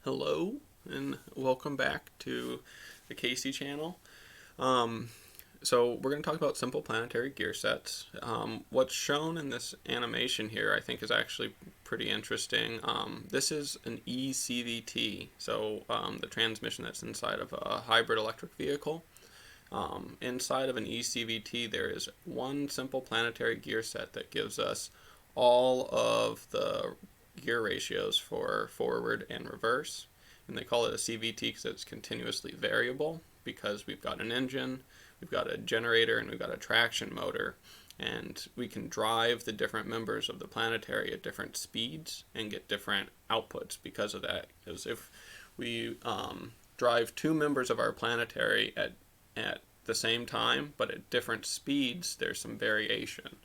Hello and welcome back to the Casey channel. So we're going to talk about simple planetary gear sets. What's shown in this animation here I think is actually pretty interesting. This is an eCVT, so the transmission that's inside of a hybrid electric vehicle. Inside of an eCVT there is one simple planetary gear set that gives us all of the gear ratios for forward and reverse, and they call it a CVT because it's continuously variable, because we've got an engine, we've got a generator, and we've got a traction motor, and we can drive the different members of the planetary at different speeds and get different outputs because of that. Because if we drive two members of our planetary at the same time but at different speeds, there's some variation.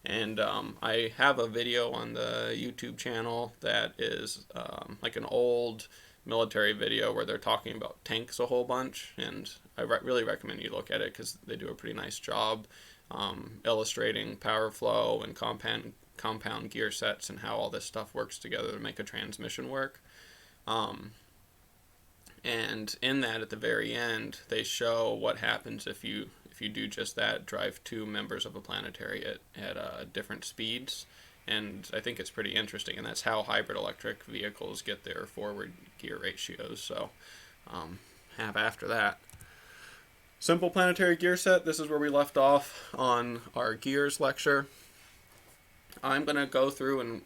And I have a video on the YouTube channel that is like an old military video where they're talking about tanks a whole bunch, and I really recommend you look at it because they do a pretty nice job illustrating power flow and compound gear sets and how all this stuff works together to make a transmission work. And in that, at the very end, they show what happens if you do just that, drive two members of a planetary at different speeds. And I think it's pretty interesting, and that's how hybrid electric vehicles get their forward gear ratios. So have after that. Simple planetary gear set, this is where we left off on our gears lecture. I'm going to go through and,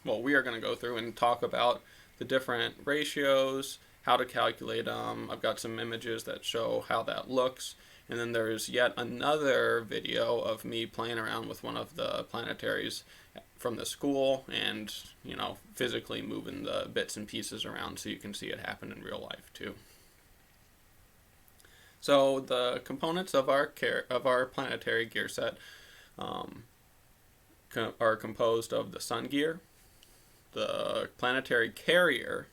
we are going to go through and talk about the different ratios, how to calculate them. I've got some images that show how that looks. And then there's yet another video of me playing around with one of the planetaries from the school and, physically moving the bits and pieces around so you can see it happen in real life too. So the components of our planetary gear set are composed of the sun gear, the planetary carrier,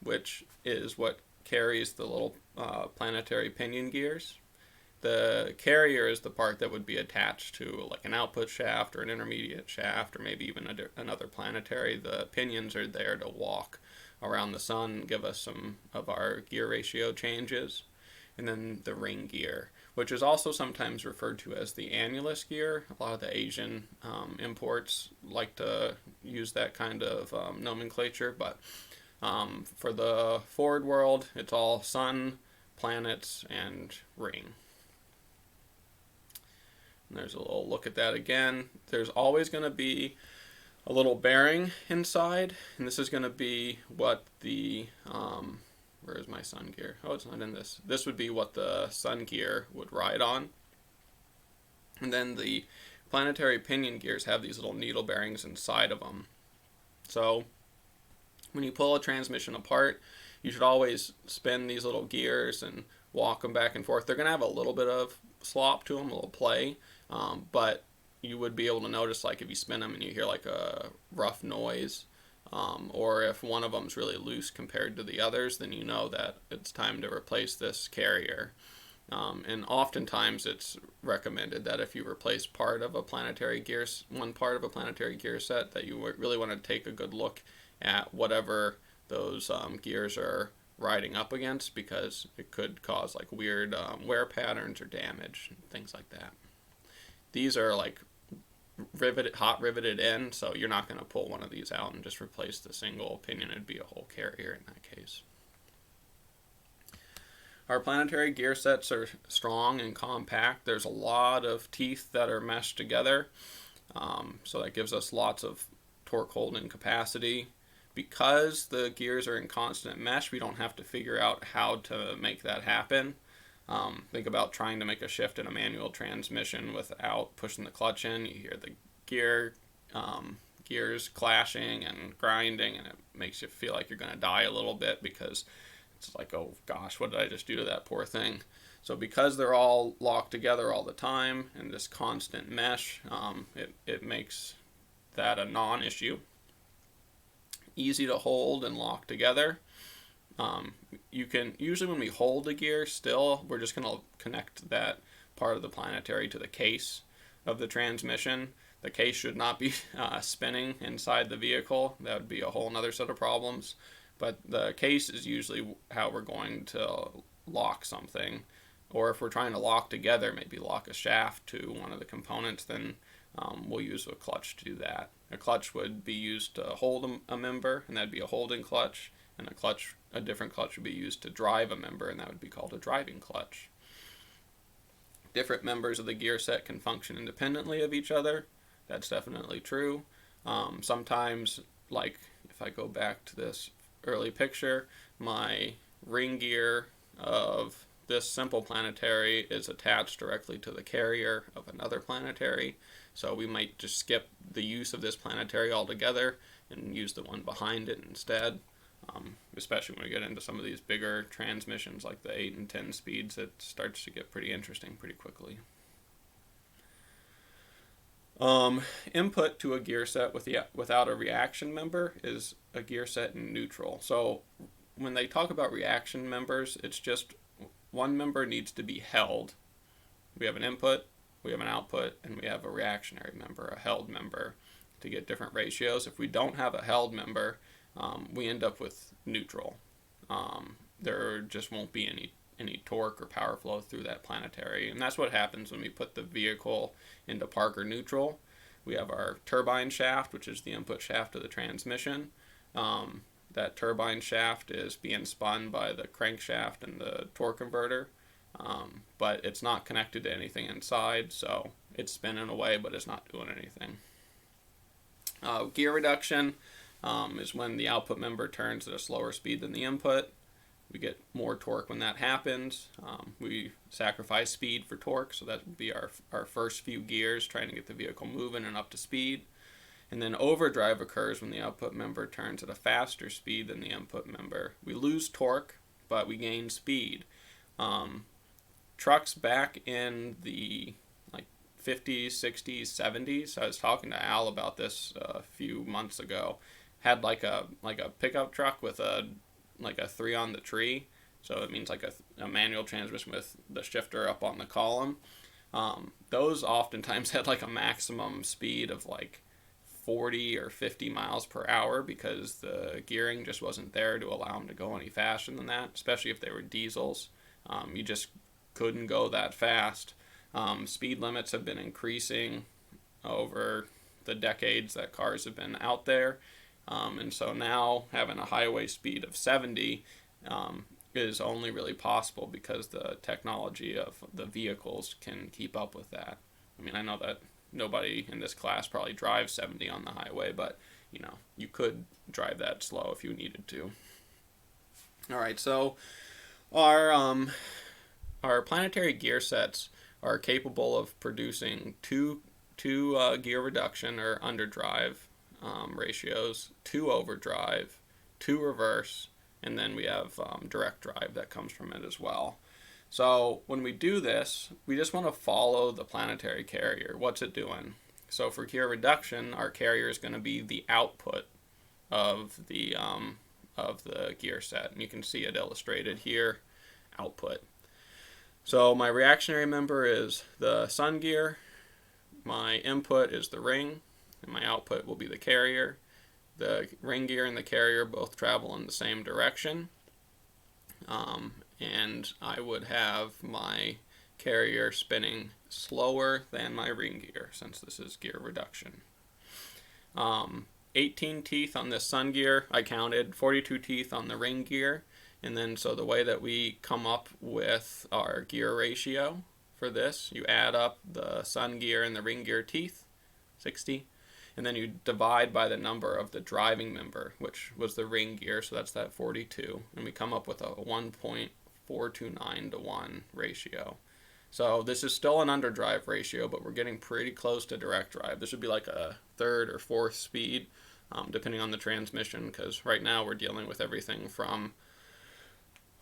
which is what carries the little planetary pinion gears. The carrier is the part that would be attached to like an output shaft or an intermediate shaft or maybe even another planetary. The pinions are there to walk around the sun and give us some of our gear ratio changes. And then the ring gear, which is also sometimes referred to as the annulus gear. A lot of the Asian imports like to use that kind of nomenclature, but for the forward world, it's all sun, planets, and ring. And there's a little look at that again. There's always going to be a little bearing inside, and this is going to be what the, where is my sun gear? Oh, it's not in this. This would be what the sun gear would ride on. And then the planetary pinion gears have these little needle bearings inside of them. So when you pull a transmission apart, you should always spin these little gears and walk them back and forth. They're going to have a little bit of slop to them, a little play, but you would be able to notice, like if you spin them and you hear like a rough noise, or if one of them's really loose compared to the others, then you know that it's time to replace this carrier. And oftentimes it's recommended that if you replace one part of a planetary gear set, that you really want to take a good look at whatever those gears are riding up against, because it could cause like weird wear patterns or damage, things like that. These are like hot riveted in, so you're not going to pull one of these out and just replace the single pinion. It'd be a whole carrier in that case. Our planetary gear sets are strong and compact. There's a lot of teeth that are meshed together, so that gives us lots of torque holding capacity. Because the gears are in constant mesh, we don't have to figure out how to make that happen. Think about trying to make a shift in a manual transmission without pushing the clutch in. You hear the gears clashing and grinding, and it makes you feel like you're going to die a little bit, because it's like, oh gosh, what did I just do to that poor thing? So because they're all locked together all the time in this constant mesh, it makes that a non-issue. Easy to hold and lock together. You can usually, when we hold the gear still, we're just going to connect that part of the planetary to the case of the transmission. The case should not be spinning inside the vehicle. That would be a whole other set of problems. but the case is usually how we're going to lock something. Or if we're trying to lock together, maybe lock a shaft to one of the components, then we'll use a clutch to do that. A clutch would be used to hold a member, and that'd be a holding clutch, and a different clutch would be used to drive a member, and that would be called a driving clutch. Different members of the gear set can function independently of each other. That's definitely true. Sometimes, like if I go back to this early picture, my ring gear of this simple planetary is attached directly to the carrier of another planetary. So we might just skip the use of this planetary altogether and use the one behind it instead. Especially when we get into some of these bigger transmissions like the 8 and 10 speeds, it starts to get pretty interesting pretty quickly. Input to a gear set without a reaction member is a gear set in neutral. So when they talk about reaction members, it's just one member needs to be held. We have an input, we have an output, and we have a reactionary member, a held member, to get different ratios. If we don't have a held member, we end up with neutral. There just won't be any torque or power flow through that planetary, and that's what happens when we put the vehicle into park or neutral. We have our turbine shaft, which is the input shaft of the transmission. That turbine shaft is being spun by the crankshaft and the torque converter, but it's not connected to anything inside, so it's spinning away, but it's not doing anything. Gear reduction is when the output member turns at a slower speed than the input. We get more torque when that happens. We sacrifice speed for torque, so that would be our first few gears trying to get the vehicle moving and up to speed. And then overdrive occurs when the output member turns at a faster speed than the input member. We lose torque, but we gain speed. Trucks back in the 50s, 60s, 70s, I was talking to Al about this a few months ago, had like a pickup truck with a 3 on the tree. So it means like a manual transmission with the shifter up on the column. Those oftentimes had like a maximum speed of like 40 or 50 miles per hour because the gearing just wasn't there to allow them to go any faster than that, especially if they were diesels. You just couldn't go that fast. Speed limits have been increasing over the decades that cars have been out there. And so now having a highway speed of 70 is only really possible because the technology of the vehicles can keep up with that. I mean, I know that nobody in this class probably drives 70 on the highway, but you could drive that slow if you needed to. All right, so our planetary gear sets are capable of producing two gear reduction or underdrive ratios, 2 overdrive, 2 reverse, and then we have direct drive that comes from it as well. So when we do this, we just want to follow the planetary carrier. What's it doing? So for gear reduction, our carrier is going to be the output of the gear set, and you can see it illustrated here, output. So my reactionary member is the sun gear, my input is the ring, and my output will be the carrier. The ring gear and the carrier both travel in the same direction. And I would have my carrier spinning slower than my ring gear since this is gear reduction. 18 teeth on this sun gear, I counted, 42 teeth on the ring gear, and then so the way that we come up with our gear ratio for this, you add up the sun gear and the ring gear teeth, 60, and then you divide by the number of the driving member, which was the ring gear, so that's that 42, and we come up with a 1.429 to 1 ratio. So this is still an underdrive ratio, but we're getting pretty close to direct drive. This would be like a third or fourth speed, depending on the transmission, because right now we're dealing with everything from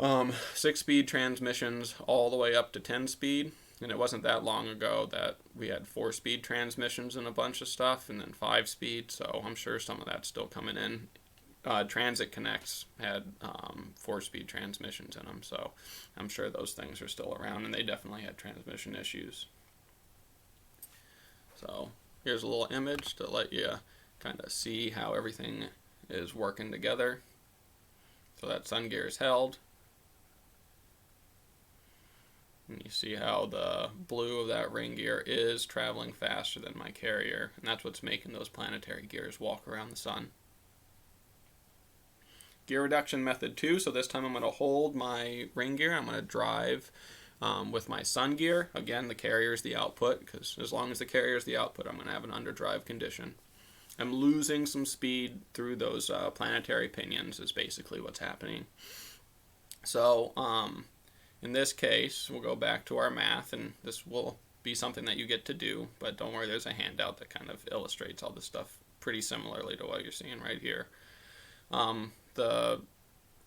6-speed transmissions all the way up to 10-speed. And it wasn't that long ago that we had 4-speed transmissions and a bunch of stuff, and then 5-speed, so I'm sure some of that's still coming in. Transit Connects had 4-speed transmissions in them, so I'm sure those things are still around, and they definitely had transmission issues. So here's a little image to let you kind of see how everything is working together. So that sun gear is held. And you see how the blue of that ring gear is traveling faster than my carrier, and that's what's making those planetary gears walk around the sun. Gear reduction method 2, so this time I'm going to hold my ring gear, I'm going to drive with my sun gear. Again, the carrier is the output, because as long as the carrier is the output, I'm going to have an underdrive condition. I'm losing some speed through those planetary pinions is basically what's happening. So in this case, we'll go back to our math, and this will be something that you get to do, but don't worry, there's a handout that kind of illustrates all this stuff pretty similarly to what you're seeing right here. The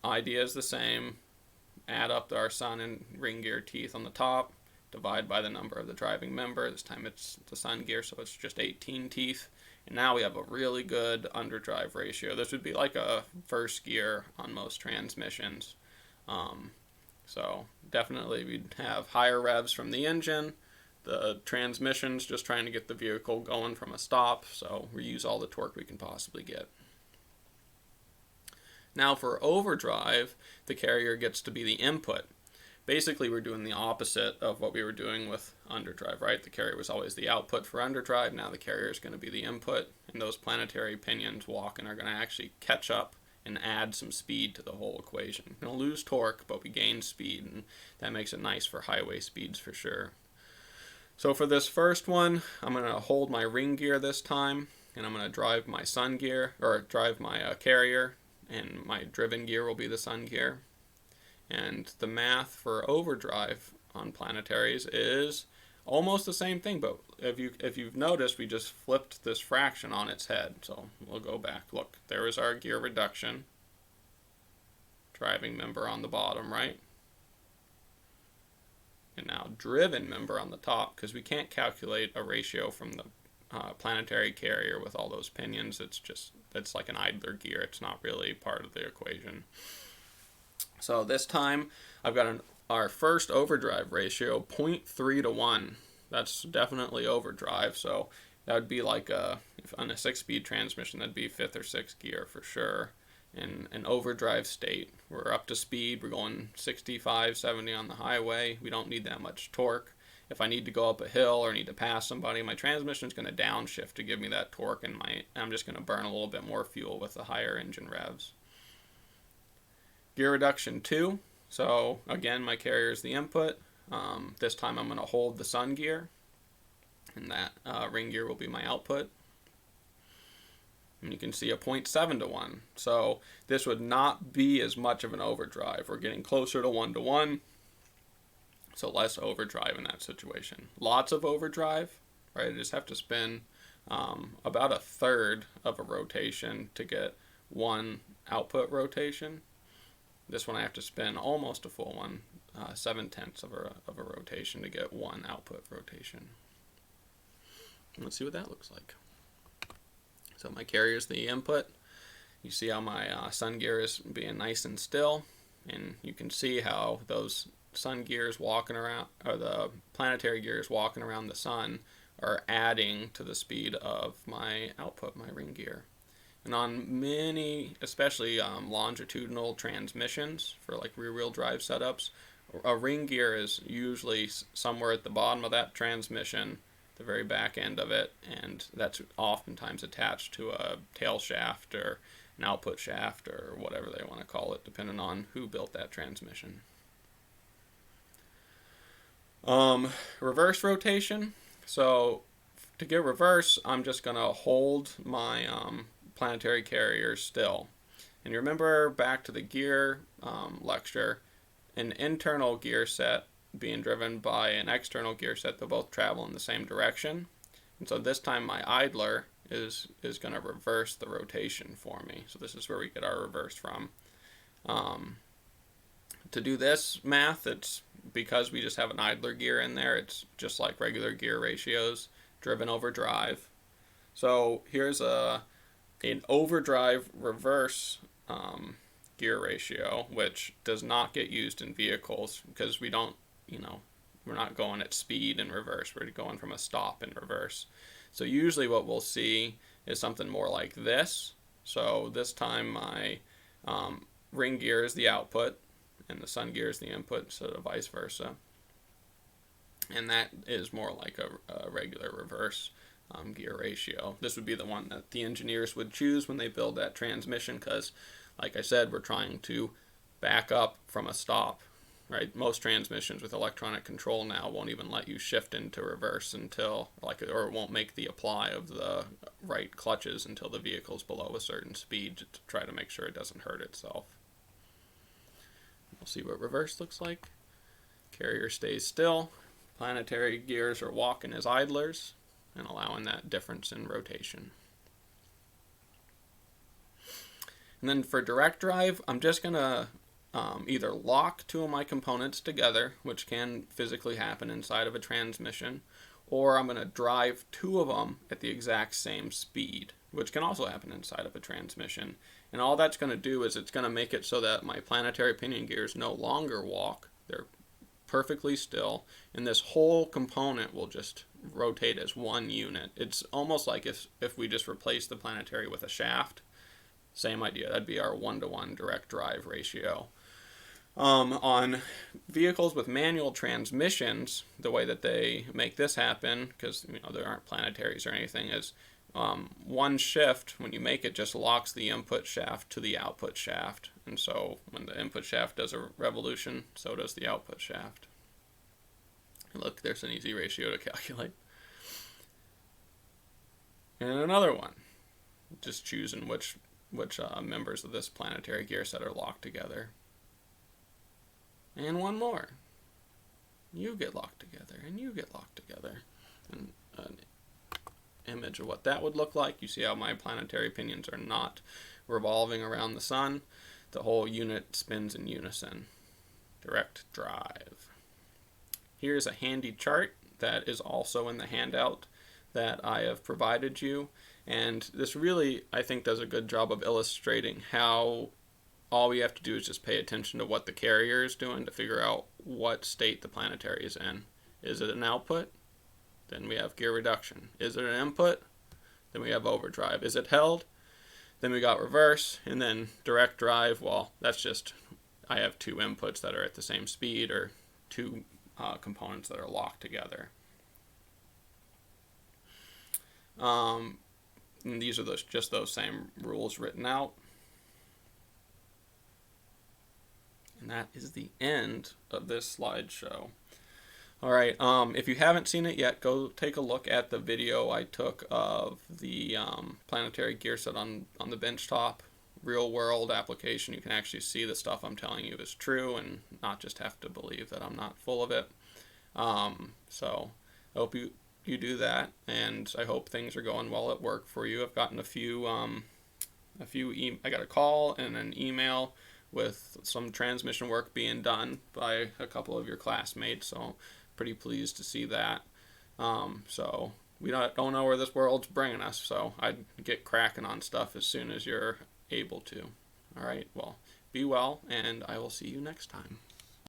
idea is the same. Add up our sun and ring gear teeth on the top, divide by the number of the driving member. This time it's the sun gear, so it's just 18 teeth. And now we have a really good underdrive ratio. This would be like a first gear on most transmissions. So definitely we'd have higher revs from the engine. The transmission's just trying to get the vehicle going from a stop, so we use all the torque we can possibly get. Now for overdrive, the carrier gets to be the input. Basically, we're doing the opposite of what we were doing with underdrive, right? The carrier was always the output for underdrive. Now the carrier is going to be the input, and those planetary pinions walking are going to actually catch up and add some speed to the whole equation. We'll lose torque, but we gain speed, and that makes it nice for highway speeds for sure. So for this first one, I'm going to hold my ring gear this time, and I'm going to drive my sun gear, or drive my carrier, and my driven gear will be the sun gear. And the math for overdrive on planetaries is almost the same thing, but if you've noticed, we just flipped this fraction on its head. So we'll go back. Look, there is our gear reduction. Driving member on the bottom, right? And now driven member on the top, because we can't calculate a ratio from the planetary carrier with all those pinions. It's like an idler gear. It's not really part of the equation. So this time I've got our first overdrive ratio 0.3 to 1. That's definitely overdrive. So that would be like on a 6-speed transmission, that'd be 5th or 6th gear for sure. In an overdrive state, we're up to speed. We're going 65, 70 on the highway. We don't need that much torque. If I need to go up a hill or need to pass somebody, my transmission is going to downshift to give me that torque, and I'm just going to burn a little bit more fuel with the higher engine revs. Gear reduction 2. So again, my carrier is the input. This time I'm going to hold the sun gear, and that ring gear will be my output. And you can see a 0.7 to 1. So this would not be as much of an overdrive. We're getting closer to 1 to 1. So less overdrive in that situation. Lots of overdrive, right? I just have to spin about a third of a rotation to get one output rotation. This one I have to spin almost a full one, 7/10 of a rotation to get one output rotation. Let's see what that looks like. So my carrier is the input. You see how my sun gear is being nice and still, and you can see how those sun gears walking around, or the planetary gears walking around the sun, are adding to the speed of my output, my ring gear. And on many, especially longitudinal transmissions for like rear-wheel drive setups, a ring gear is usually somewhere at the bottom of that transmission, the very back end of it, and that's oftentimes attached to a tail shaft or an output shaft or whatever they want to call it, depending on who built that transmission. Reverse rotation. So to get reverse, I'm just going to hold my planetary carrier still. And you remember back to the gear lecture, an internal gear set being driven by an external gear set, they'll both travel in the same direction. And so this time my idler is going to reverse the rotation for me. So this is where we get our reverse from. To do this math, it's because we just have an idler gear in there, it's just like regular gear ratios, driven over drive. So here's an overdrive reverse gear ratio, which does not get used in vehicles because we don't, we're not going at speed in reverse. We're going from a stop in reverse. So usually what we'll see is something more like this. So this time my ring gear is the output and the sun gear is the input instead of vice versa. And that is more like a regular reverse gear ratio. This would be the one that the engineers would choose when they build that transmission because, like I said, we're trying to back up from a stop, right? Most transmissions with electronic control now won't even let you shift into reverse until, or it won't make the apply of the right clutches until the vehicle's below a certain speed to try to make sure it doesn't hurt itself. We'll see what reverse looks like. Carrier stays still. Planetary gears are walking as idlers and allowing that difference in rotation. And then for direct drive, I'm just going to either lock two of my components together, which can physically happen inside of a transmission, or I'm going to drive two of them at the exact same speed, which can also happen inside of a transmission. And all that's going to do is it's going to make it so that my planetary pinion gears no longer walk. They're perfectly still, and this whole component will just rotate as one unit. It's almost like if we just replace the planetary with a shaft. Same idea. That'd be our 1-to-1 direct drive ratio. On vehicles with manual transmissions, the way that they make this happen, because there aren't planetaries or anything, is one shift, when you make it, just locks the input shaft to the output shaft. And so when the input shaft does a revolution, so does the output shaft. And look, there's an easy ratio to calculate. And another one, just choosing which members of this planetary gear set are locked together. And one more. You get locked together, and you get locked together. And an image of what that would look like. You see how my planetary pinions are not revolving around the sun. The whole unit spins in unison. Direct drive. Here's a handy chart that is also in the handout that I have provided you. And this really, I think, does a good job of illustrating how all we have to do is just pay attention to what the carrier is doing to figure out what state the planetary is in. Is it an output? Then we have gear reduction. Is it an input? Then we have overdrive. Is it held? Then we got reverse. And then direct drive, well, that's just, I have two inputs that are at the same speed, or two components that are locked together. And these are just those same rules written out. And that is the end of this slideshow. All right, if you haven't seen it yet, go take a look at the video I took of the planetary gear set on the benchtop. Real world application. You can actually see the stuff I'm telling you is true and not just have to believe that I'm not full of it. So I hope you do that, and I hope things are going well at work for you. I've gotten I got a call and an email with some transmission work being done by a couple of your classmates, so pretty pleased to see that. So we don't know where this world's bringing us, so I'd get cracking on stuff as soon as you're able to. All right, well, be well, and I will see you next time.